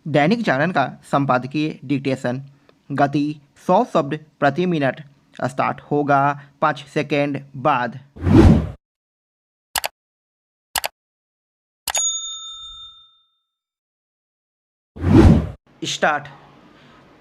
दैनिक जागरण का संपादकीय डिक्टेशन। गति 100 शब्द प्रति मिनट। स्टार्ट होगा 5 सेकेंड बाद। स्टार्ट।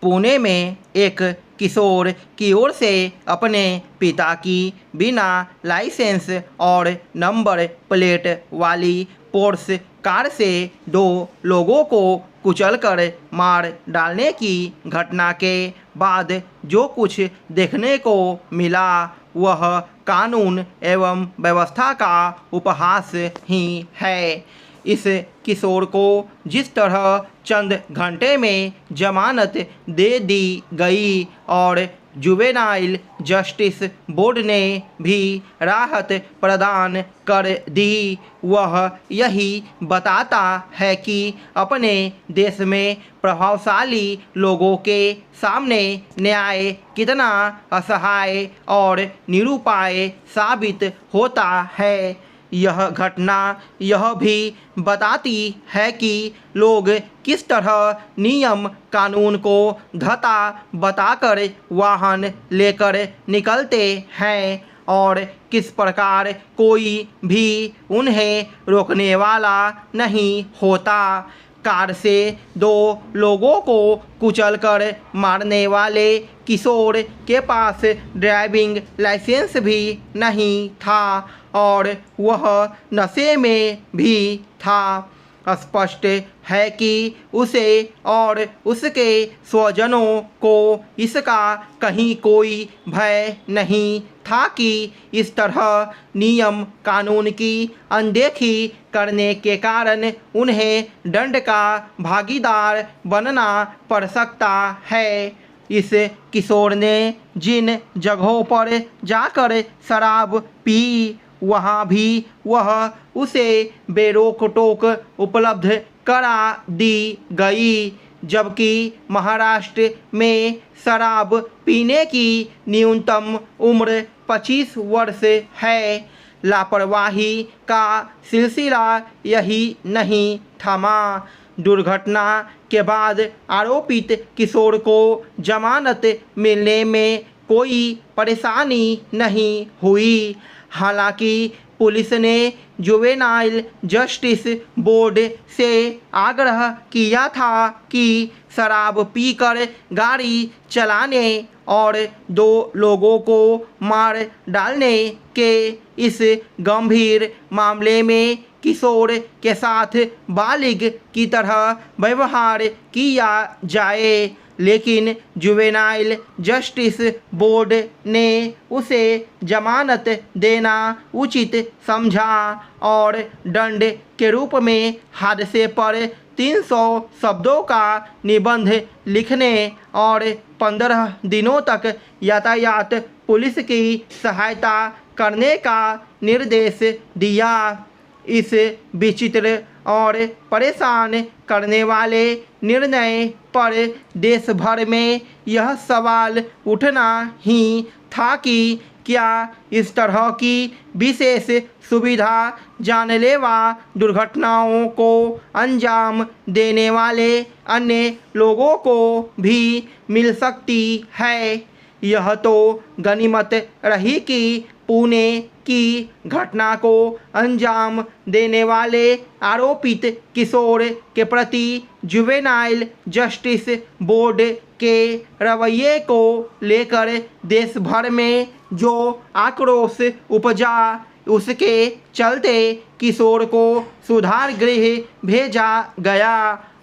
पुणे में एक किशोर की ओर से अपने पिता की बिना लाइसेंस और नंबर प्लेट वाली पोर्स कार से 2 लोगों को कुचलकर मार डालने की घटना के बाद जो कुछ देखने को मिला वह कानून एवं व्यवस्था का उपहास ही है। इस किशोर को जिस तरह चंद घंटे में जमानत दे दी गई और जुवेनाइल जस्टिस बोर्ड ने भी राहत प्रदान कर दी, वह यही बताता है कि अपने देश में प्रभावशाली लोगों के सामने न्याय कितना असहाय और निरुपाय साबित होता है। यह घटना यह भी बताती है कि लोग किस तरह नियम कानून को धता बताकर वाहन लेकर निकलते हैं और किस प्रकार कोई भी उन्हें रोकने वाला नहीं होता। कार से 2 लोगों को कुचलकर मारने वाले किशोर के पास ड्राइविंग लाइसेंस भी नहीं था और वह नशे में भी था। स्पष्ट है कि उसे और उसके स्वजनों को इसका कहीं कोई भय नहीं था कि इस तरह नियम कानून की अनदेखी करने के कारण उन्हें दंड का भागीदार बनना पड़ सकता है। इस किशोर ने जिन जगहों पर जाकर शराब पी वहाँ भी वह उसे बेरोक टोक उपलब्ध करा दी गई, जबकि महाराष्ट्र में शराब पीने की न्यूनतम उम्र 25 वर्ष है। लापरवाही का सिलसिला यही नहीं थमा। दुर्घटना के बाद आरोपित किशोर को जमानत मिलने में कोई परेशानी नहीं हुई। हालांकि पुलिस ने जुवेनाइल जस्टिस बोर्ड से आग्रह किया था कि शराब पीकर गाड़ी चलाने और 2 लोगों को मार डालने के इस गंभीर मामले में किशोर के साथ बालिग की तरह व्यवहार किया जाए, लेकिन जुवेनाइल जस्टिस बोर्ड ने उसे जमानत देना उचित समझा और दंड के रूप में हादसे पर 300 शब्दों का निबंध लिखने और 15 दिनों तक यातायात पुलिस की सहायता करने का निर्देश दिया। इस विचित्र और परेशान करने वाले निर्णय पर देश भर में यह सवाल उठना ही था कि क्या इस तरह की विशेष सुविधा जानलेवा दुर्घटनाओं को अंजाम देने वाले अन्य लोगों को भी मिल सकती है। यह तो गनीमत रही कि पुणे की घटना को अंजाम देने वाले आरोपित किशोर के प्रति जुवेनाइल जस्टिस बोर्ड के रवैये को लेकर देश भर में जो आक्रोश उपजा, उसके चलते किशोर को सुधार गृह भेजा गया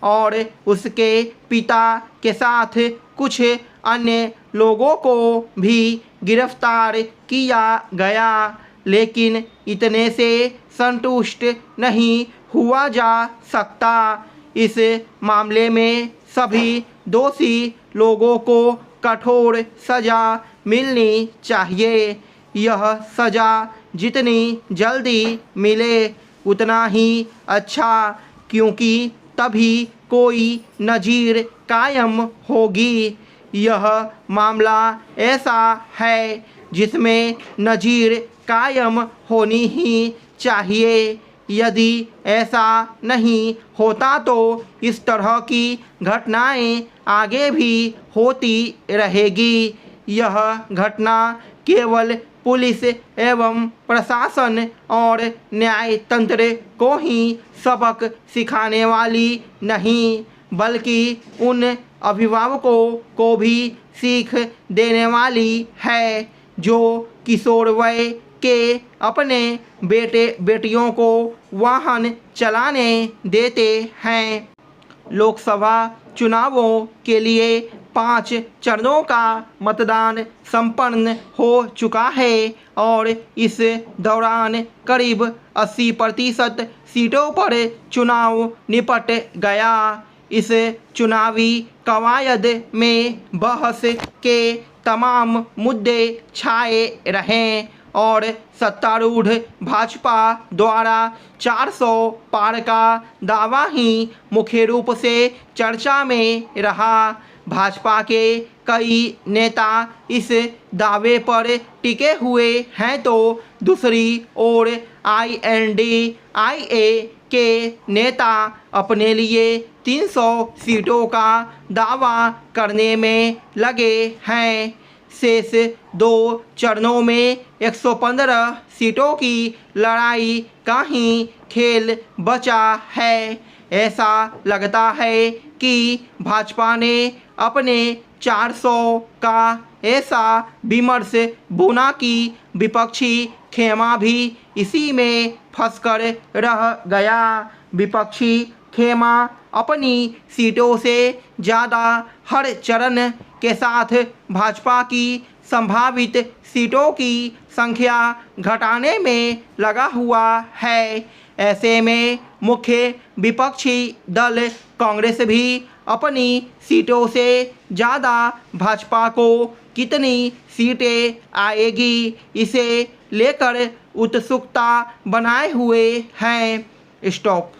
और उसके पिता के साथ कुछ अन्य लोगों को भी गिरफ्तार किया गया, लेकिन इतने से संतुष्ट नहीं हुआ जा सकता। इस मामले में सभी दोषी लोगों को कठोर सज़ा मिलनी चाहिए। यह सज़ा जितनी जल्दी मिले उतना ही अच्छा, क्योंकि तभी कोई नज़ीर कायम होगी। यह मामला ऐसा है जिसमें नज़ीर कायम होनी ही चाहिए। यदि ऐसा नहीं होता तो इस तरह की घटनाएं आगे भी होती रहेगी। यह घटना केवल पुलिस एवं प्रशासन और न्यायतंत्र को ही सबक सिखाने वाली नहीं, बल्कि उन अभिभावकों को भी सीख देने वाली है जो किशोर वय के अपने बेटे बेटियों को वाहन चलाने देते हैं। लोकसभा चुनावों के लिए 5 चरणों का मतदान संपन्न हो चुका है और इस दौरान करीब 80% सीटों पर चुनाव निपट गया। इस चुनावी कवायद में बहस के तमाम मुद्दे छाए रहे और सत्तारूढ़ भाजपा द्वारा 400 पार का दावा ही मुख्य रूप से चर्चा में रहा। भाजपा के कई नेता इस दावे पर टिके हुए हैं तो दूसरी ओर INDIA के नेता अपने लिए 300 सीटों का दावा करने में लगे हैं। शेष 2 चरणों में 115 सीटों की लड़ाई का ही खेल बचा है। ऐसा लगता है कि भाजपा ने अपने 400 का ऐसा विमर्श बुना कि विपक्षी खेमा भी इसी में फंसकर रह गया। विपक्षी खेमा अपनी सीटों से ज़्यादा हर चरण के साथ भाजपा की संभावित सीटों की संख्या घटाने में लगा हुआ है। ऐसे में मुख्य विपक्षी दल कांग्रेस भी अपनी सीटों से ज़्यादा भाजपा को कितनी सीटें आएगी इसे लेकर उत्सुकता बनाए हुए हैं। स्टॉप।